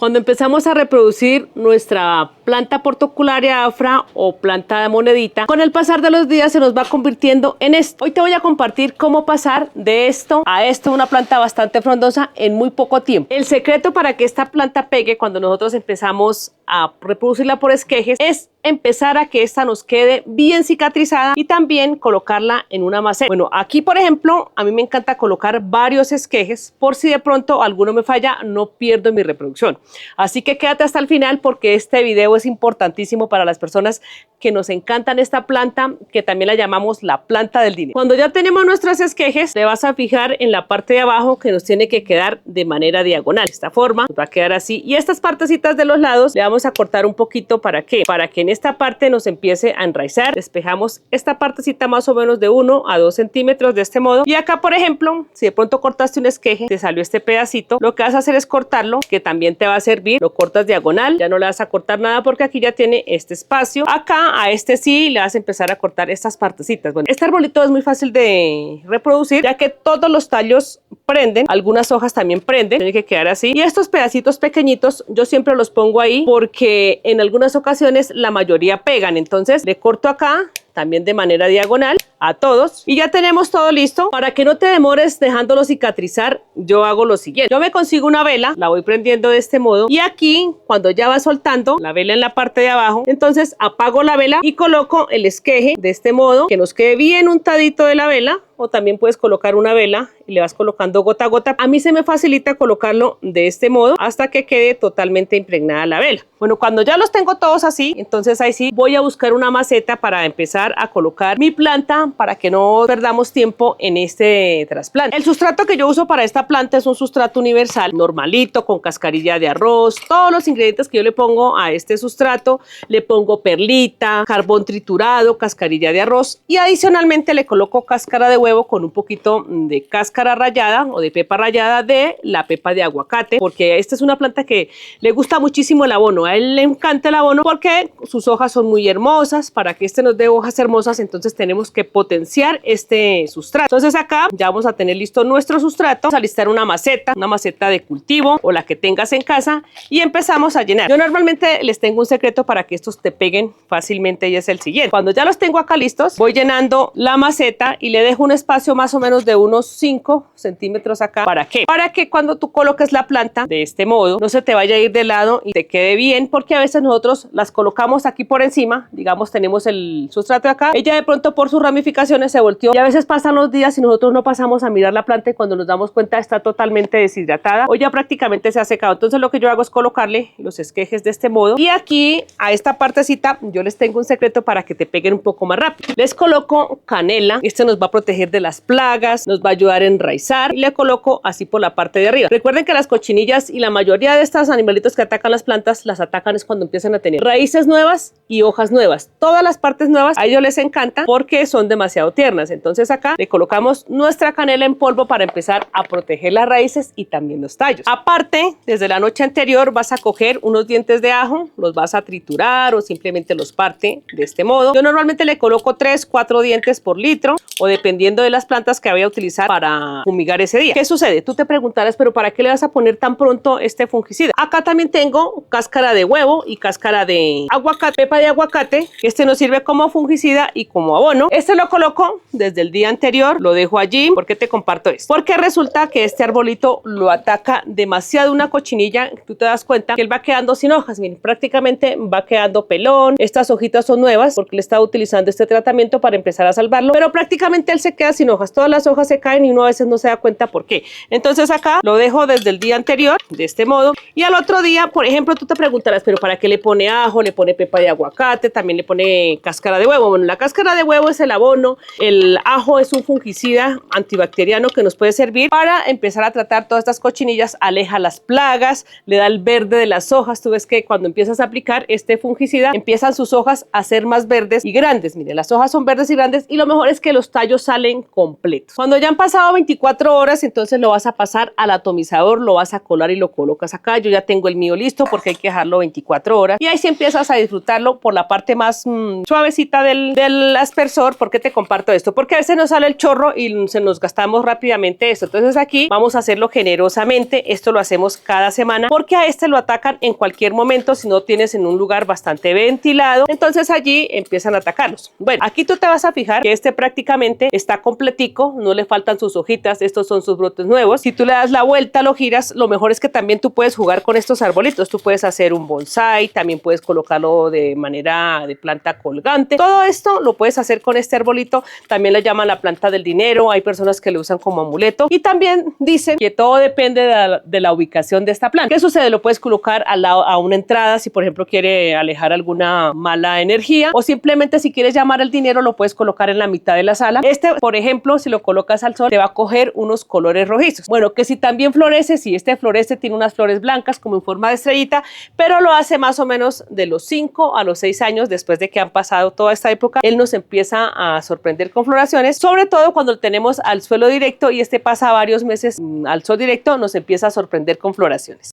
Cuando empezamos a reproducir nuestra planta portocularia afra o planta de monedita, con el pasar de los días se nos va convirtiendo en esto. Hoy te voy a compartir cómo pasar de esto a esto, una planta bastante frondosa en muy poco tiempo. El secreto para que esta planta pegue cuando nosotros empezamos a reproducirla por esquejes es empezar a que esta nos quede bien cicatrizada y también colocarla en una maceta. Bueno, aquí por ejemplo, a mí me encanta colocar varios esquejes por si de pronto alguno me falla, no pierdo mi reproducción. Así que quédate hasta el final porque este video es importantísimo para las personas que nos encantan esta planta, que también la llamamos la planta del dinero. Cuando ya tenemos nuestros esquejes, te vas a fijar en la parte de abajo que nos tiene que quedar de manera diagonal. De esta forma, nos va a quedar así. Y estas partecitas de los lados le vamos a cortar un poquito. ¿Para qué? Para que en esta parte nos empiece a enraizar. Despejamos esta partecita más o menos de 1 a 2 centímetros de este modo. Y acá, por ejemplo, si de pronto cortaste un esqueje, te salió este pedacito, lo que vas a hacer es cortarlo, que también te va a servir. Lo cortas diagonal, ya no le vas a cortar nada porque aquí ya tiene este espacio. Acá a este sí le vas a empezar a cortar estas partecitas. Bueno, este arbolito es muy fácil de reproducir ya que todos los tallos prenden, algunas hojas también prenden, tiene que quedar así. Y estos pedacitos pequeñitos yo siempre los pongo ahí porque en algunas ocasiones la mayoría pegan, entonces le corto acá también de manera diagonal a todos y ya tenemos todo listo. Para que no te demores dejándolo cicatrizar, yo hago lo siguiente: yo me consigo una vela, la voy prendiendo de este modo y aquí cuando ya va soltando la vela en la parte de abajo, entonces apago la vela y coloco el esqueje de este modo que nos quede bien untadito de la vela. O también puedes colocar una vela y le vas colocando gota a gota. A mí se me facilita colocarlo de este modo hasta que quede totalmente impregnada la vela. Bueno, cuando ya los tengo todos así, entonces ahí sí voy a buscar una maceta para empezar a colocar mi planta para que no perdamos tiempo en este trasplante. El sustrato que yo uso para esta planta es un sustrato universal, normalito, con cascarilla de arroz. Todos los ingredientes que yo le pongo a este sustrato, le pongo perlita, carbón triturado, cascarilla de arroz y adicionalmente le coloco cáscara de huevo con un poquito de cáscara rallada o de pepa rallada de la pepa de aguacate, porque esta es una planta que le gusta muchísimo el abono. A él le encanta el abono porque sus hojas son muy hermosas. Para que este nos dé hojas hermosas, entonces tenemos que potenciar este sustrato. Entonces acá ya vamos a tener listo nuestro sustrato. Vamos a alistar una maceta de cultivo o la que tengas en casa y empezamos a llenar. Yo normalmente les tengo un secreto para que estos te peguen fácilmente y es el siguiente: cuando ya los tengo acá listos, voy llenando la maceta y le dejo un espacio más o menos de unos 5 centímetros acá. ¿Para qué? Para que cuando tú coloques la planta de este modo no se te vaya a ir de lado y te quede bien, porque a veces nosotros las colocamos aquí por encima, digamos tenemos el sustrato acá, ella de pronto por sus ramificaciones se volteó y a veces pasan los días y nosotros no pasamos a mirar la planta y cuando nos damos cuenta está totalmente deshidratada o ya prácticamente se ha secado. Entonces lo que yo hago es colocarle los esquejes de este modo y aquí a esta partecita yo les tengo un secreto para que te peguen un poco más rápido. Les coloco canela, este nos va a proteger de las plagas, nos va a ayudar a enraizar y le coloco así por la parte de arriba. Recuerden que las cochinillas y la mayoría de estos animalitos que atacan las plantas, las atacan es cuando empiezan a tener raíces nuevas y hojas nuevas. Todas las partes nuevas a ellos les encanta porque son demasiado tiernas. Entonces acá le colocamos nuestra canela en polvo para empezar a proteger las raíces y también los tallos. Aparte, desde la noche anterior vas a coger unos dientes de ajo, los vas a triturar o simplemente los parte de este modo. Yo normalmente le coloco 3-4 dientes por litro o dependiendo de las plantas que voy a utilizar para fumigar ese día. ¿Qué sucede? Tú te preguntarás, pero ¿para qué le vas a poner tan pronto este fungicida? Acá también tengo cáscara de huevo y cáscara de aguacate, pepa de aguacate. Este nos sirve como fungicida y como abono. Este lo coloco desde el día anterior, lo dejo allí. ¿Por qué te comparto esto? Porque resulta que este arbolito lo ataca demasiado una cochinilla. Tú te das cuenta que él va quedando sin hojas. Miren, prácticamente va quedando pelón. Estas hojitas son nuevas porque le estaba utilizando este tratamiento para empezar a salvarlo, pero prácticamente él se queda sin hojas. Todas las hojas se caen y uno a veces no se da cuenta por qué. Entonces acá lo dejo desde el día anterior de este modo y al otro día, por ejemplo, tú te preguntarás, pero ¿para qué le pone ajo? Le pone pepa de aguacate, también le pone cáscara de huevo. Bueno, la cáscara de huevo es el abono, el ajo es un fungicida antibacteriano que nos puede servir para empezar a tratar todas estas cochinillas, aleja las plagas, le da el verde de las hojas. Tú ves que cuando empiezas a aplicar este fungicida, empiezan sus hojas a ser más verdes y grandes. Mire, las hojas son verdes y grandes y lo mejor es que los tallos salen salen completos. Cuando ya han pasado 24 horas, entonces lo vas a pasar al atomizador, lo vas a colar y lo colocas acá. Yo ya tengo el mío listo porque hay que dejarlo 24 horas. Y ahí sí empiezas a disfrutarlo por la parte más suavecita del aspersor. ¿Por qué te comparto esto? Porque a veces nos sale el chorro y se nos gastamos rápidamente esto. Entonces aquí vamos a hacerlo generosamente. Esto lo hacemos cada semana porque a este lo atacan en cualquier momento si no tienes en un lugar bastante ventilado. Entonces allí empiezan a atacarlos. Bueno, aquí tú te vas a fijar que este prácticamente está completico, no le faltan sus hojitas, estos son sus brotes nuevos. Si tú le das la vuelta, lo giras, lo mejor es que también tú puedes jugar con estos arbolitos. Tú puedes hacer un bonsai, también puedes colocarlo de manera de planta colgante. Todo esto lo puedes hacer con este arbolito. También le llaman la planta del dinero. Hay personas que lo usan como amuleto. Y también dicen que todo depende de la ubicación de esta planta. ¿Qué sucede? Lo puedes colocar al lado a una entrada si por ejemplo quiere alejar alguna mala energía, o simplemente si quieres llamar el dinero lo puedes colocar en la mitad de la sala. Este, por ejemplo, si lo colocas al sol te va a coger unos colores rojizos. Bueno, que si también florece, si este florece tiene unas flores blancas como en forma de estrellita, pero lo hace más o menos de los 5 a los 6 años después de que han pasado toda esta época. Él nos empieza a sorprender con floraciones, sobre todo cuando lo tenemos al suelo directo y este pasa varios meses al sol directo, nos empieza a sorprender con floraciones.